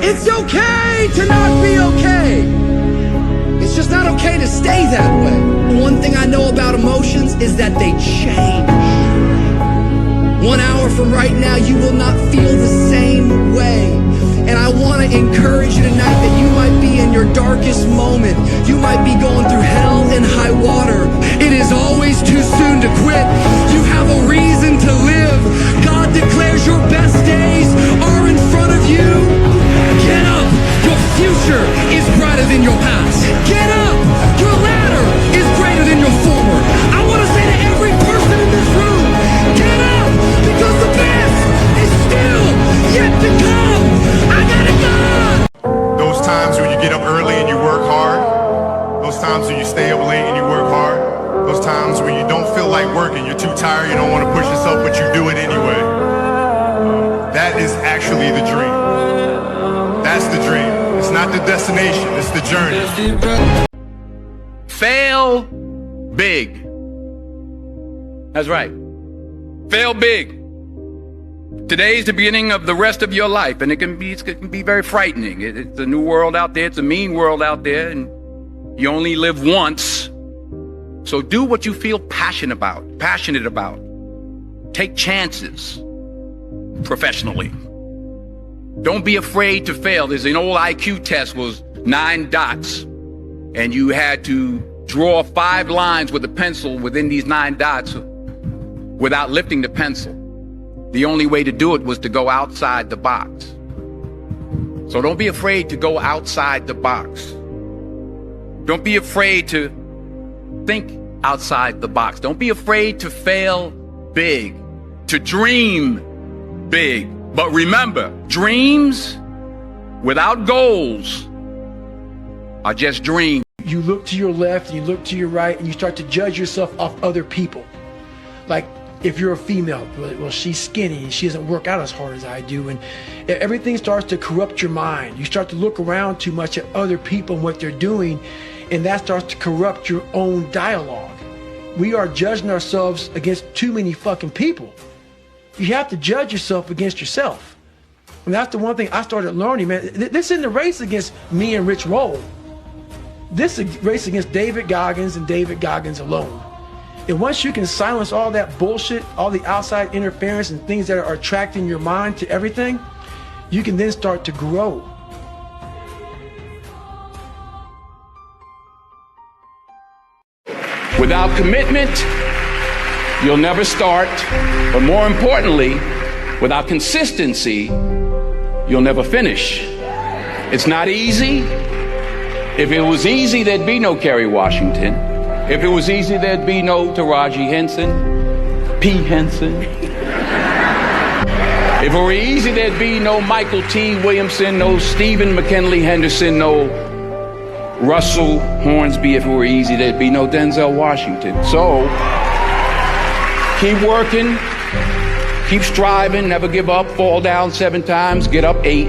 It's okay to not be okay. It's just not okay to stay that way. One thing I know about emotions is that they change. 1 hour from right now, you will not feel the same way. And I want to encourage you tonight that you might be in your darkest moment. You might be going through hell and high water. It is always too soon to quit. You have a reason to live. God declares your best days are in front of you. Get up. Your future is brighter than your past. Get up. Your ladder is greater than your former. I want to say to every person in this room, get up, because the best is still yet to come. I gotta go. Those times when you get up early and you work hard, those times when you stay up late and you work hard, those times when you don't feel like working, you're too tired, you don't want to push yourself, but you do it anyway. That is actually the dream. That's the dream. It's not the destination, it's the journey. Fail big. That's right. Fail big. Today's the beginning of the rest of your life, and it can be very frightening. It's a new world out there. It's a mean world out there, and you only live once. So do what you feel passionate about. Take chances professionally. Don't be afraid to fail. There's an old IQ test, was 9 dots, and you had to draw 5 lines with a pencil within these 9 dots without lifting the pencil. The only way to do it was to go outside the box. So don't be afraid to go outside the box. Don't be afraid to think outside the box. Don't be afraid to fail big, to dream big. But remember, dreams without goals are just dreams. You look to your left and you look to your right and you start to judge yourself off other people. Like, if you're a female, well, she's skinny and she doesn't work out as hard as I do, and everything starts to corrupt your mind. You start to look around too much at other people and what they're doing, and that starts to corrupt your own dialogue. We are judging ourselves against too many fucking people. You have to judge yourself against yourself. And that's the one thing I started learning, man. This isn't a race against me and Rich Roll. This is a race against David Goggins and David Goggins alone. And once you can silence all that bullshit, all the outside interference and things that are attracting your mind to everything, you can then start to grow. Without commitment, you'll never start. But more importantly, without consistency, you'll never finish. It's not easy. If it was easy, there'd be no Kerry Washington. If it was easy, there'd be no Taraji Henson, P. Henson. If it were easy, there'd be no Michael T. Williamson, no Stephen McKinley Henderson, no Russell Hornsby. If it were easy, there'd be no Denzel Washington. So, keep working, keep striving, never give up, fall down 7 times, get up 8.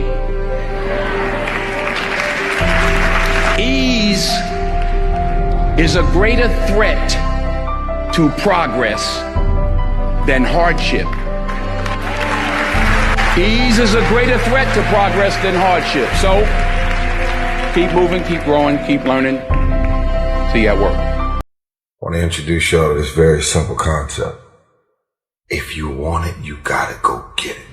Ease is a greater threat to progress than hardship. Ease is a greater threat to progress than hardship. So, keep moving, keep growing, keep learning. See you at work. I want to introduce y'all to this very simple concept. If you want it, you gotta go get it.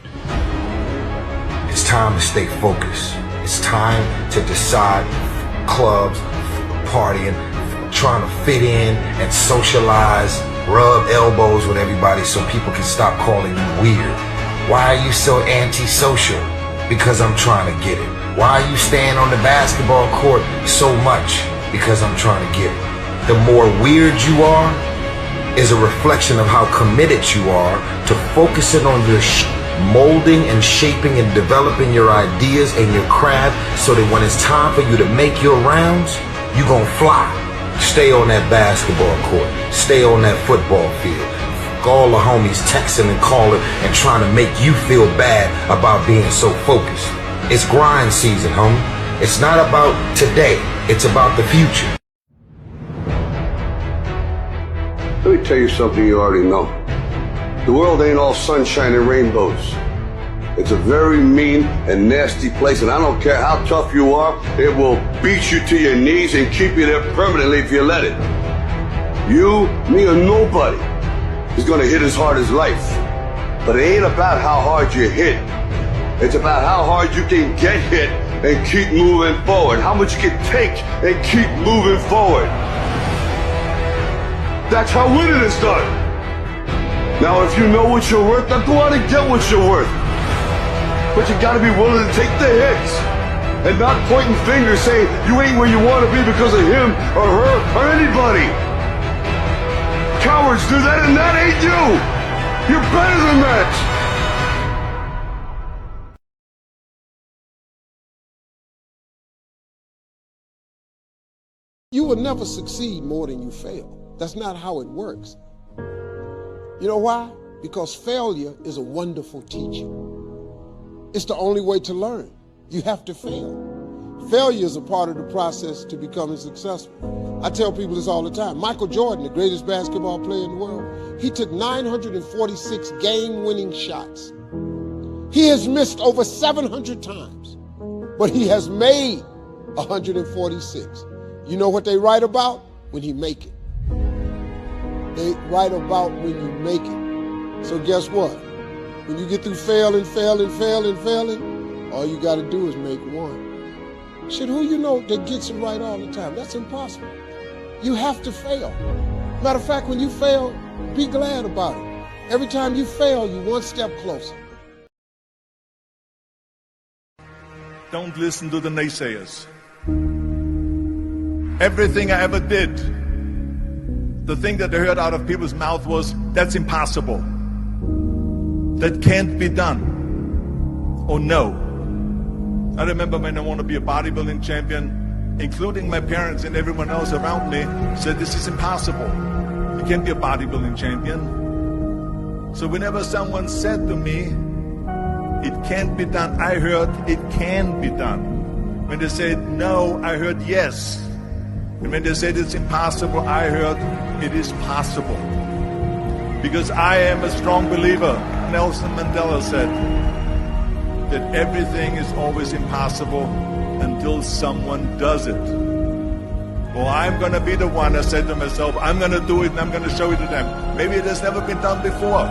It's time to stay focused. It's time to decide clubs, partying, trying to fit in and socialize, rub elbows with everybody so people can stop calling you weird. Why are you so antisocial? Because I'm trying to get it. Why are you staying on the basketball court so much? Because I'm trying to get it. The more weird you are is a reflection of how committed you are to focusing on your molding and shaping and developing your ideas and your craft so that when it's time for you to make your rounds, you're gonna fly. Stay on that basketball court. Stay on that football field. All the homies texting and calling and trying to make you feel bad about being so focused. It's grind season, homie. It's not about today. It's about the future. Let me tell you something you already know. The world ain't all sunshine and rainbows. It's a very mean and nasty place, and I don't care how tough you are, it will beat you to your knees and keep you there permanently if you let it. You, me, or nobody is gonna hit as hard as life. But it ain't about how hard you hit. It's about how hard you can get hit and keep moving forward. How much you can take and keep moving forward. That's how winning is done. Now, if you know what you're worth, then go out and get what you're worth. But you gotta be willing to take the hits and not pointing fingers saying you ain't where you want to be because of him or her or anybody. Cowards do that, and that ain't you. You're better than that. You will never succeed more than you fail. That's not how it works. You know why? Because failure is a wonderful teacher. It's the only way to learn. You have to fail. Failure is a part of the process to becoming successful. I tell people this all the time. Michael Jordan, the greatest basketball player in the world, he took 946 game-winning shots. He has missed over 700 times, but he has made 146. You know what they write about? When he make it. They write about when you make it. So guess what? When you get through failing, all you got to do is make one. Shit, who you know that gets it right all the time? That's impossible. You have to fail. Matter of fact, when you fail, be glad about it. Every time you fail, you're one step closer. Don't listen to the naysayers. Everything I ever did, the thing that I heard out of people's mouth was, that's impossible. That can't be done. Oh no. I remember when I wanted to be a bodybuilding champion, including my parents and everyone else around me, said this is impossible. You can't be a bodybuilding champion. So whenever someone said to me, it can't be done, I heard it can be done. When they said no, I heard yes. And when they said it's impossible, I heard it is possible. Because I am a strong believer, Nelson Mandela said, that everything is always impossible until someone does it. Well, I'm going to be the one, I said to myself, I'm going to do it and I'm going to show it to them. Maybe it has never been done before.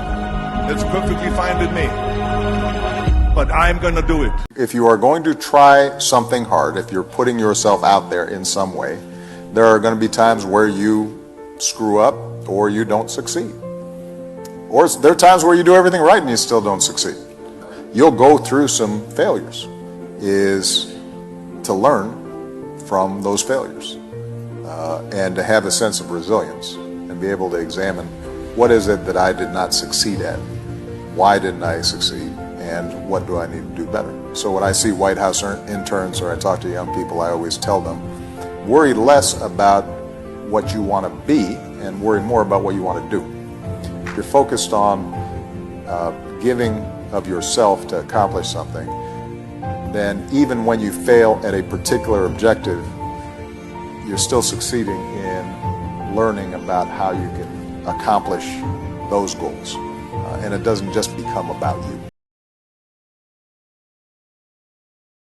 That's perfectly fine with me. But I'm going to do it. If you are going to try something hard, if you're putting yourself out there in some way, there are going to be times where you screw up or you don't succeed. Or there are times where you do everything right and you still don't succeed. You'll go through some failures. Is to learn from those failures and to have a sense of resilience and be able to examine what is it that I did not succeed at, why didn't I succeed, and what do I need to do better. So when I see White House interns or I talk to young people, I always tell them, worry less about what you want to be and worry more about what you want to do. If you're focused on giving of yourself to accomplish something, then even when you fail at a particular objective, you're still succeeding in learning about how you can accomplish those goals. And it doesn't just become about you.